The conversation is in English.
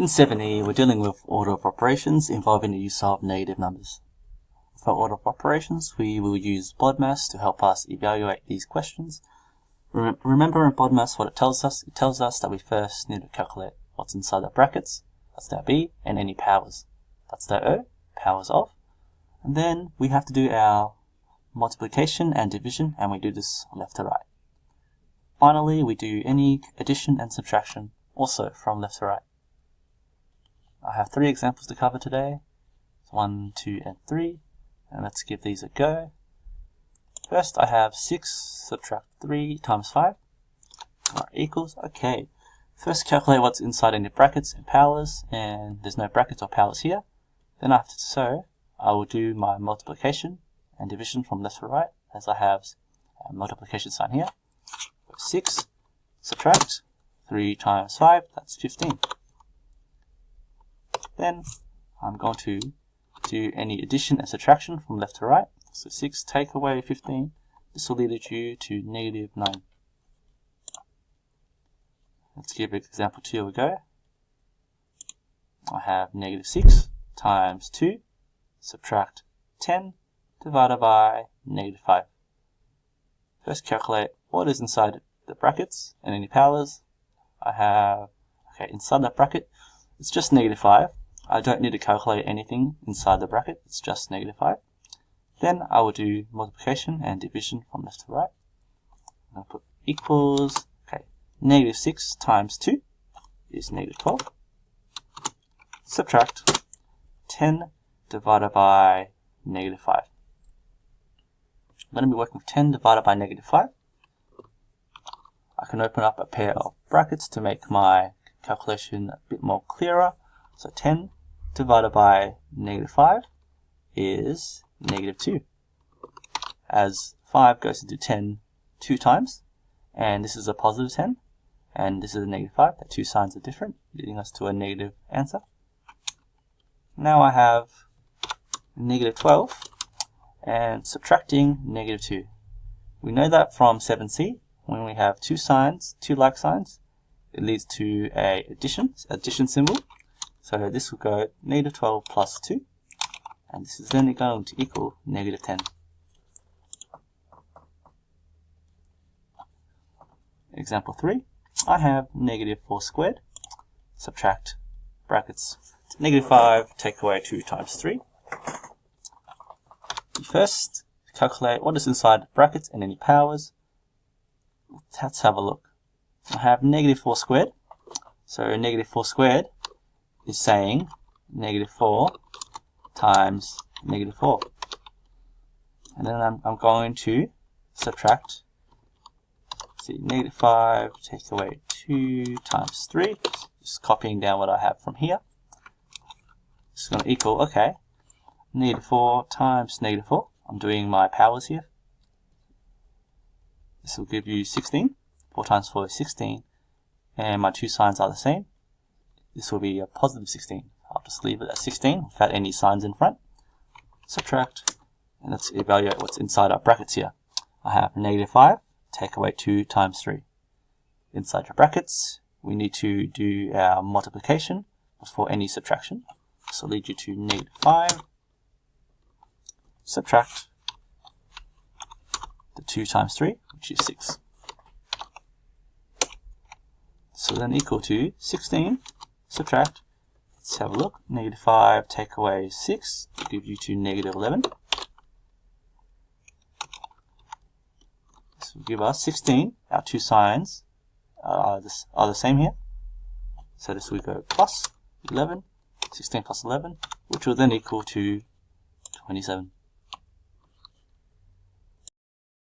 In 7E, we're dealing with order of operations involving the use of negative numbers. For order of operations, we will use BODMAS to help us evaluate these questions. Remember in BODMAS what it tells us? It tells us that we first need to calculate what's inside the brackets, that's their B, and any powers. That's their O, powers of. And then we have to do our multiplication and division, and we do this left to right. Finally, we do any addition and subtraction, also from left to right. I have 3 examples to cover today, 1, 2, and 3, and let's give these a go. First, I have 6 subtract 3 times 5 equals, okay. First, calculate what's inside any brackets and powers, and there's no brackets or powers here. Then after so, I will do my multiplication and division from left to right, as I have a multiplication sign here. 6 subtract 3 times 5, that's 15. Then I'm going to do any addition and subtraction from left to right. So 6 take away 15, this will lead you to negative 9. Let's give example 2 a go. I have negative 6 times 2, subtract 10, divided by negative 5. First calculate what is inside the brackets and any powers. I have, inside that bracket, it's just negative 5. I don't need to calculate anything inside the bracket, it's just negative 5. Then I will do multiplication and division from left to right. I'll put equals, negative 6 times 2 is negative 12. Subtract 10 divided by negative 5. I'm going to be working with 10 divided by negative 5. I can open up a pair of brackets to make my calculation a bit more clearer. So 10 divided by negative 5 is negative 2. As 5 goes into 10 2 times, and this is a positive 10, and this is a negative 5, the two signs are different, leading us to a negative answer. Now I have negative 12 and subtracting negative 2. We know that from 7C, when we have two signs, two like signs, it leads to a addition symbol. So this will go negative 12 plus 2, and this is then going to equal negative 10. Example 3, I have negative 4 squared, subtract brackets, negative 5, take away 2 times 3. First, calculate what is inside brackets and any powers. Let's have a look. I have negative 4 squared, so negative 4 squared is saying negative 4 times negative 4. And then I'm going to subtract, negative 5, take away 2 times 3, just copying down what I have from here. This is going to equal, negative 4 times negative 4. I'm doing my powers here. This will give you 16. 4 times 4 is 16. And my two signs are the same. This will be a positive 16. I'll just leave it at 16 without any signs in front. Subtract. And let's evaluate what's inside our brackets here. I have negative 5. Take away 2 times 3. Inside your brackets, we need to do our multiplication before any subtraction. This will lead you to negative 5. Subtract the 2 times 3, which is 6. So then equal to 16, subtract, let's have a look, negative 5 take away 6 will give you to negative 11. This will give us 16, our two signs are the same here. So this will go plus 11, 16 plus 11, which will then equal to 27.